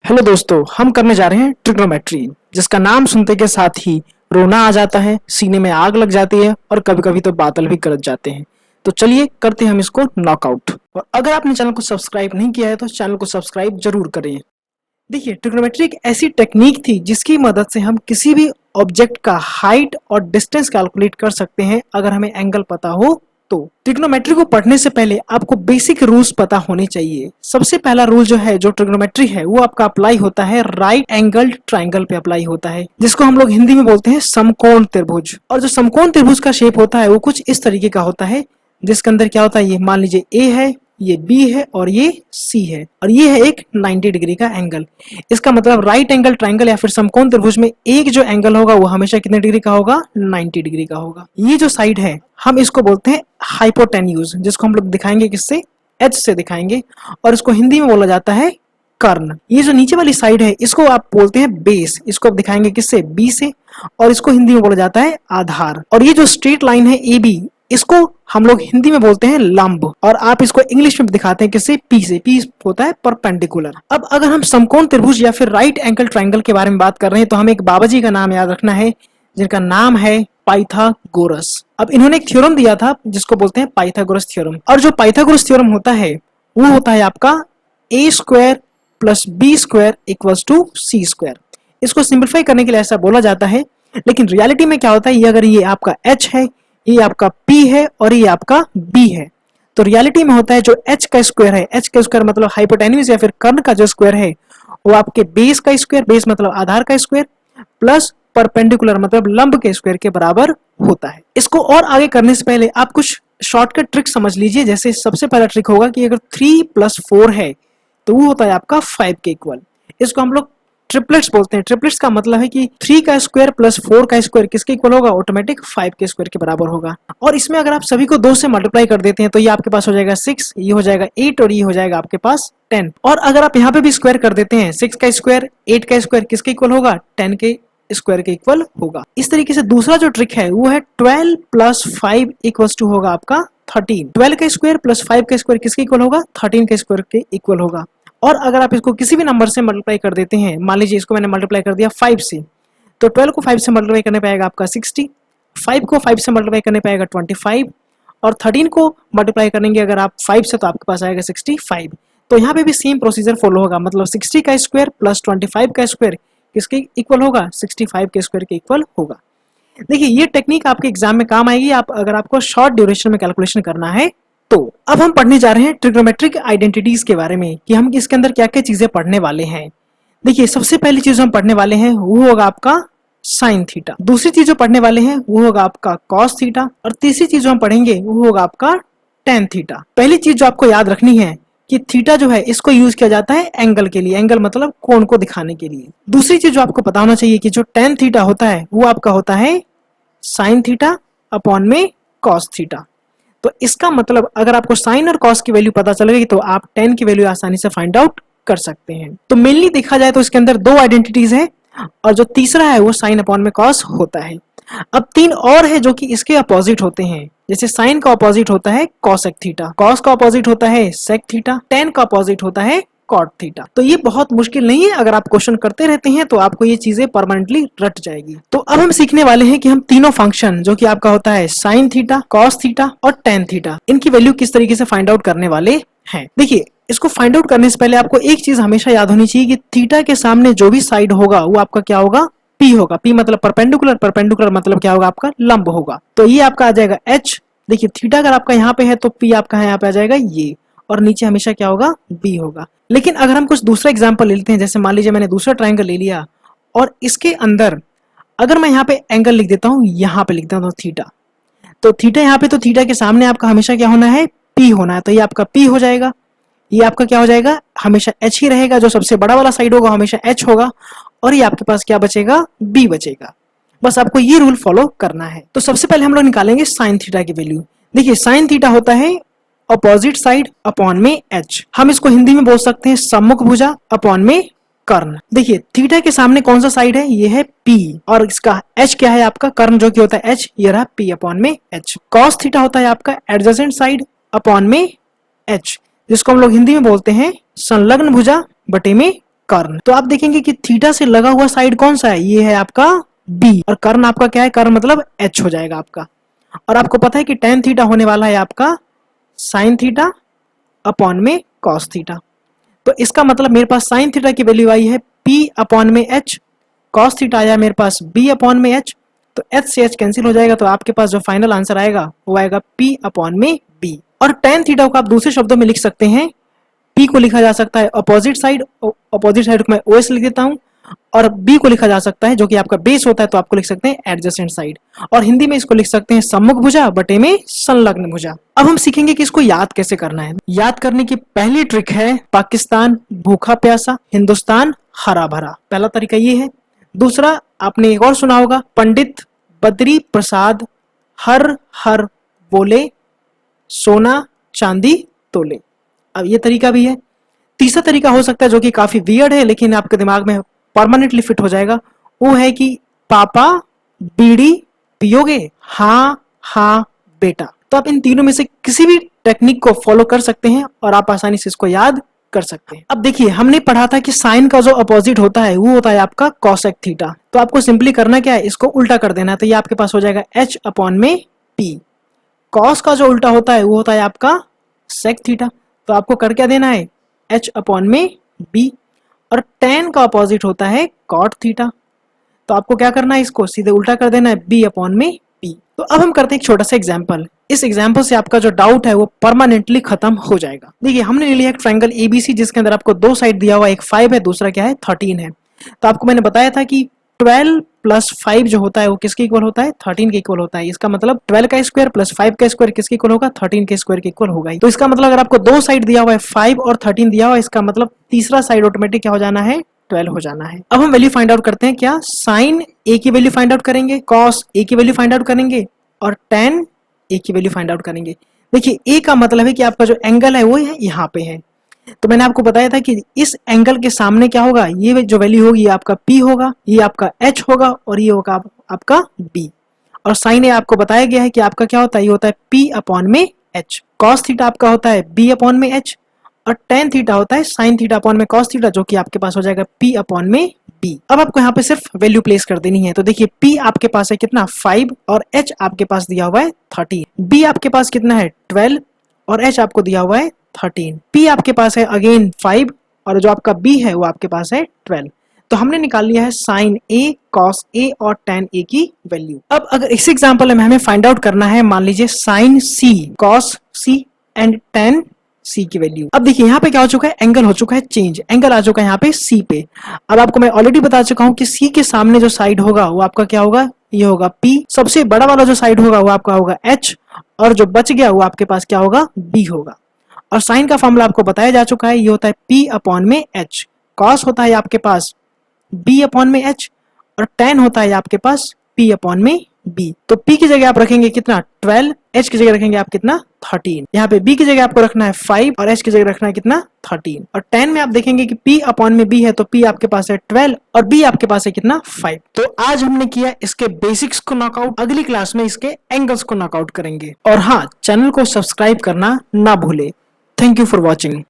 Hello दोस्तों, हम करने जा रहे हैं ट्रिग्नोमेट्री, जिसका नाम सुनते के साथ ही रोना आ जाता है, सीने में आग लग जाती है और कभी कभी तो बादल भी गरज जाते हैं। तो चलिए करते हैं हम इसको नॉकआउट। और अगर आपने चैनल को सब्सक्राइब नहीं किया है तो चैनल को सब्सक्राइब जरूर करें। देखिए, ट्रिग्नोमेट्री एक ऐसी टेक्निक थी जिसकी मदद से हम किसी भी ऑब्जेक्ट का हाइट और डिस्टेंस कैलकुलेट कर सकते हैं अगर हमें एंगल पता हो तो। ट्रिग्नोमेट्री को पढ़ने से पहले आपको बेसिक रूल्स पता होने चाहिए। सबसे पहला रूल जो है, जो ट्रिग्नोमेट्री है, वो आपका अप्लाई होता है राइट एंगल ट्राइंगल पे अप्लाई होता है, जिसको हम लोग हिंदी में बोलते हैं समकोण त्रिभुज। और जो समकोण त्रिभुज का शेप होता है वो कुछ इस तरीके का होता है, जिसके अंदर क्या होता है, ये मान लीजिए ए है, ये बी है और ये सी है, और ये है एक 90 डिग्री का एंगल। इसका मतलब राइट एंगल ट्राइंगल या फिर समकोण त्रिभुज में एक जो एंगल होगा वो हमेशा कितने डिग्री का होगा, 90 डिग्री का होगा। ये जो साइड है हम इसको बोलते हैं हाइपोटेन्यूज, जिसको हम लोग दिखाएंगे किससे, एच से दिखाएंगे, और इसको हिंदी में बोला जाता है कर्ण। ये जो नीचे वाली साइड है इसको आप बोलते हैं बेस, इसको आप दिखाएंगे किससे, बी से, और इसको हिंदी में बोला जाता है आधार। और ये जो स्ट्रेट लाइन है ए बी, इसको हम लोग हिंदी में बोलते हैं लंब, और आप इसको इंग्लिश में दिखाते हैं किससे, पी से। पी होता है परपेंडिकुलर। अब अगर हम समकोण त्रिभुज या फिर राइट एंगल ट्राइंगल के बारे में बात कर रहे हैं तो हमें एक बाबा जी का नाम याद रखना है, जिनका नाम है पाइथागोरस। अब इन्होंने एक थ्योरम दिया था जिसको बोलते हैं पाइथागोरस थ्योरम, और जो पाइथागोरस थ्योरम होता है वो होता है आपका A square plus B square equals to C square. इसको सिंप्लीफाई करने के लिए ऐसा बोला जाता है, लेकिन रियलिटी में क्या होता है, ये अगर ये आपका h है, ये आपका p है और ये आपका b है, तो रियलिटी में होता है जो h का स्क्वायर है, h का स्क्वायर मतलब हाइपोटेन्यूज या फिर कर्ण का जो स्क्वायर है वो आपके बेस का स्क्वायर, बेस मतलब आधार का स्क्वायर, प्लस परपेंडिकुलर मतलब लंब के स्क्वायर के बराबर होता है। इसको और आगे करने से पहले आप कुछ शॉर्टकट ट्रिक समझ लीजिए। जैसे सबसे पहला ट्रिक होगा कि अगर 3 + 4 है तो वो होता है आपका 5 के इक्वल। इसको हम लोग ट्रिपलेट्स बोलते हैं। ट्रिपलेट्स का मतलब है कि 3 का स्क्वायर प्लस 4 का स्क्वायर किसके इक्वल होगा, ऑटोमेटिक 5 के स्क्वायर के बराबर होगा। और इसमें अगर आप सभी को 2 से मल्टीप्लाई कर देते हैं तो ये आपके पास हो जाएगा 6, ये हो जाएगा 8 और ये हो जाएगा आपके पास 10। और अगर आप यहाँ पे भी स्क्वायर कर देते हैं, 6 का स्क्वायर 8 का स्क्वायर किसके इक्वल होगा, 10 के स्क्वायर के इक्वल होगा। इस तरीके से दूसरा जो ट्रिक है वो है 12 + 5 इक्वल्स टू होगा आपका 13। 12 का स्क्वायर प्लस 5 का स्क्वायर किसके इक्वल होगा, 13 के स्क्वायर के इक्वल होगा। और अगर आप इसको किसी भी नंबर से मल्टीप्लाई कर देते हैं, मान लीजिए इसको मैंने मल्टीप्लाई कर दिया 5 से, तो 12 को 5 से मल्टीप्लाई करने पाएगा आपका 60, 5 को 5 से मल्टीप्लाई करने पाएगा 25, और 13 को मल्टीप्लाई करेंगे अगर आप 5 से तो आपके पास आएगा 65। तो यहाँ पे भी सेम प्रोसीजर फॉलो होगा, मतलब 60 का स्क्वायर प्लस 25 का स्क्वायर किसके इक्वल होगा, 65 के स्क्वायर के इक्वल होगा। देखिए, ये टेक्निक आपके एग्जाम में काम आएगी अगर आपको शॉर्ट ड्यूरेशन में कैलकुलेशन करना है। तो अब हम पढ़ने जा रहे हैं ट्रिग्नोमेट्रिक आइडेंटिटीज के बारे में कि हम इसके अंदर क्या क्या चीजें पढ़ने वाले हैं। देखिए, सबसे पहली चीज हम पढ़ने वाले हैं वो होगा आपका साइन थीटा। दूसरी चीज जो पढ़ने वाले हैं वो होगा आपका कॉस थीटा, और तीसरी चीज जो हम पढ़ेंगे वो होगा आपका टेन थीटा। पहली चीज जो आपको याद रखनी है कि थीटा जो है इसको यूज किया जाता है एंगल के लिए, एंगल मतलब कोण को दिखाने के लिए। दूसरी चीज जो आपको पता होना चाहिए कि जो टेन थीटा होता है वो आपका होता है साइन थीटा अपॉन में कॉस थीटा। तो इसका मतलब अगर आपको साइन और कॉस की वैल्यू पता चल गई तो आप टेन की वैल्यू आसानी से फाइंड आउट कर सकते हैं। तो मेनली देखा जाए तो इसके अंदर 2 आइडेंटिटीज है, और जो तीसरा है वो साइन अपॉन में कॉस होता है। अब 3 और है जो कि इसके अपोजिट होते हैं। जैसे साइन का अपोजिट होता है कॉसेक थीटा, कॉस का अपोजिट होता है सेक थीटा, टेन का अपोजिट होता है कॉट थीटा। तो ये बहुत मुश्किल नहीं है, अगर आप क्वेश्चन करते रहते हैं तो आपको ये चीजें परमानेंटली रट जाएगी। तो अब हम सीखने वाले हैं कि हम तीनों फंक्शन जो कि आपका होता है साइन थीटा, कॉस थीटा और टेन थीटा, इनकी वैल्यू किस तरीके से फाइंड आउट करने वाले हैं। देखिए, इसको फाइंड आउट करने से पहले आपको एक चीज हमेशा याद होनी चाहिए कि थीटा के सामने जो भी साइड होगा वो आपका क्या होगा, पी होगा। पी मतलब परपेंडिकुलर, परपेंडिकुलर मतलब क्या होगा, आपका लंब होगा। तो ये आपका आ जाएगा एच। देखिए, थीटा अगर आपका यहाँ पे है तो पी आपका यहाँ पे आ जाएगा ये, और नीचे हमेशा क्या होगा, बी होगा। लेकिन अगर हम कुछ दूसरा एग्जांपल ले लेते हैं, जैसे मान लीजिए मैंने दूसरा ट्रायंगल ले लिया और इसके अंदर अगर मैं यहाँ पे एंगल लिख देता हूँ, यहाँ पे लिख देता हूँ थीटा, तो थीटा यहाँ पे, तो थीटा के सामने आपका हमेशा क्या होना है, पी होना है। तो ये आपका पी हो जाएगा, ये आपका क्या हो जाएगा, हमेशा एच ही रहेगा। जो सबसे बड़ा वाला साइड होगा हमेशा एच होगा, और ये आपके पास क्या बचेगा, बी बचेगा। बस आपको ये रूल फॉलो करना है। तो सबसे पहले हम लोग निकालेंगे साइन थीटा की वैल्यू। देखिए, साइन थीटा होता है अपोजिट साइड अपॉन में एच। हम इसको हिंदी में बोल सकते हैं सम्मुख भुजा अपॉन में कर्ण। देखिए, थीटा के सामने कौन सा साइड है, ये है P, और इसका H क्या है आपका, कर्ण जो कि होता है H, ये रहा P अपॉन में H। कॉस थीटा होता है आपका एडजेसेंट साइड अपॉन में H, जिसको हम लोग हिंदी में बोलते हैं संलग्न भुजा बटे में कर्ण। तो आप देखेंगे कि थीटा से लगा हुआ साइड कौन सा है, ये है आपका बी, और कर्ण आपका क्या है, कर्ण मतलब एच हो जाएगा आपका। और आपको पता है कि टेन थीटा होने वाला है आपका साइन थीटा अपॉन में कॉस थीटा। तो इसका मतलब मेरे पास साइन थीटा की वैल्यू आई है पी अपॉन में एच, कॉस थीटा आया मेरे पास बी अपॉन में एच। तो एच से एच कैंसिल हो जाएगा, तो आपके पास जो फाइनल आंसर आएगा वो आएगा पी अपॉन में बी। और टेन थीटा को आप दूसरे शब्दों में लिख सकते हैं, पी को लिखा जा सकता है अपोजिट साइड को मैं ओएस लिख देता हूं, और बी को लिखा जा सकता है जो कि आपका बेस होता है, तो आपको लिख सकते हैं एडजेसेंट साइड, और हिंदी में इसको लिख सकते हैं सम्मुख भुजा बटे में संलग्न भुजा। अब हम सीखेंगे कि इसको याद कैसे करना है। याद करने की पहली ट्रिक है पाकिस्तान भूखा प्यासा, हिंदुस्तान हरा भरा। पहला तरीका ये है। दूसरा, आपने एक और सुना होगा, पंडित बद्री प्रसाद हर हर बोले, सोना चांदी तोले। अब ये तरीका भी है। तीसरा तरीका हो सकता है जो कि काफी वियर्ड है लेकिन आपके दिमाग में परमानेंटली फिट हो जाएगा, वो है कि पापा बीड़ी पियोगे, हाँ हाँ बेटा। तो आप इन तीनों में से किसी भी टेक्निक को फॉलो कर सकते हैं और आप आसानी से इसको याद कर सकते हैं। अब देखिए, हमने पढ़ा था कि साइन का जो अपोजिट होता है वो होता है आपका कॉसेक थीटा। तो आपको सिंपली करना क्या है, इसको उल्टा कर देना है। तो ये आपके पास हो जाएगा एच अपॉन में पी। कॉस का जो उल्टा होता है वो होता है आपका सेक थीटा। तो आपको कर क्या देना है, एच अपॉन में बी। और टेन का अपोजिट होता है कॉट थीटा। तो आपको क्या करना है, इसको सीधे उल्टा कर देना है, बी अपॉन में पी। तो अब हम करते हैं एक छोटा सा एग्जांपल। इस एग्जांपल से आपका जो डाउट है वो परमानेंटली खत्म हो जाएगा। देखिए, हमने ले लिया एक ट्रायंगल एबीसी जिसके अंदर आपको दो साइड दिया हुआ, एक 5 है, दूसरा क्या है 13 है। तो आपको मैंने बताया था कि 12 प्लस 5 जो होता है वो किसके इक्वल होता है, 13 के इक्वल होता है। इसका मतलब 12 का स्क्वायर प्लस 5 का स्क्वायर किसके इक्वल होगा, 13 के स्क्वायर के इक्वल होगा ही। तो इसका मतलब अगर आपको दो साइड दिया हुआ है 5 और 13 दिया हुआ है, इसका मतलब तीसरा साइड ऑटोमेटिक क्या हो जाना है, 12 हो जाना है। अब हम वैल्यू फाइंड आउट करते हैं। क्या, साइन ए की वैल्यू फाइंड आउट करेंगे, कॉस ए की वैल्यू फाइंड आउट करेंगे, और टेन ए की वैल्यू फाइंड आउट करेंगे। देखिए, ए का मतलब है कि आपका जो एंगल है वो है यहाँ पे है। तो मैंने आपको बताया था कि इस एंगल के सामने क्या होगा, ये जो वैल्यू होगी ये आपका P होगा, ये आपका H होगा, और ये होगा आपका B। और साइन ए आपको बताया गया है कि आपका क्या होता है, ये होता है P अपॉन में H। कॉस थीटा आपका होता है B अपॉन में H, और टेन थीटा होता है साइन थीटा अपॉन में कॉस थीटा, जो कि आपके पास हो जाएगा P अपॉन में B। अब आपको यहाँ पे सिर्फ वैल्यू प्लेस कर देनी है। तो देखिए, P आपके पास है कितना 5, और H आपके पास दिया हुआ है 13। B आपके पास कितना है 12, और H आपको दिया हुआ है 13। P आपके पास है अगेन 5, और जो आपका B है वो आपके पास है 12। तो हमने निकाल लिया है साइन A, कॉस A और tan A की वैल्यू। अब अगर इस एग्जांपल में हमें फाइंड आउट करना है, मान लीजिए sine C, cos C and tan C की वैल्यू। अब देखिए, यहाँ पे क्या हो चुका है, एंगल हो चुका है चेंज, एंगल आ चुका है यहाँ पे C पे। अब आपको मैं ऑलरेडी बता चुका हूँ कि C के सामने जो साइड होगा वो आपका क्या होगा, ये होगा P। सबसे बड़ा वाला जो साइड होगा वो आपका होगा H, और जो बच गया वो आपके पास क्या होगा, B होगा। और साइन का फॉर्मूला आपको बताया जा चुका है, ये होता है P अपॉन में H। कॉस होता है आपके पास B अपॉन में H, और tan होता है आपके पास P अपॉन में B। तो P की जगह आप रखेंगे कितना 12, H की जगह रखेंगे आप कितना 13। यहाँ पे B की जगह आपको रखना है 5, और H की जगह रखना है कितना 13। और tan में आप देखेंगे कि P अपॉन में B है, तो P आपके पास है 12 और B आपके पास है कितना 5। तो आज हमने किया इसके बेसिक्स को नॉकआउट, अगली क्लास में इसके एंगल्स को नॉकआउट करेंगे। और हाँ, चैनल को सब्सक्राइब करना ना भूले। Thank you for watching.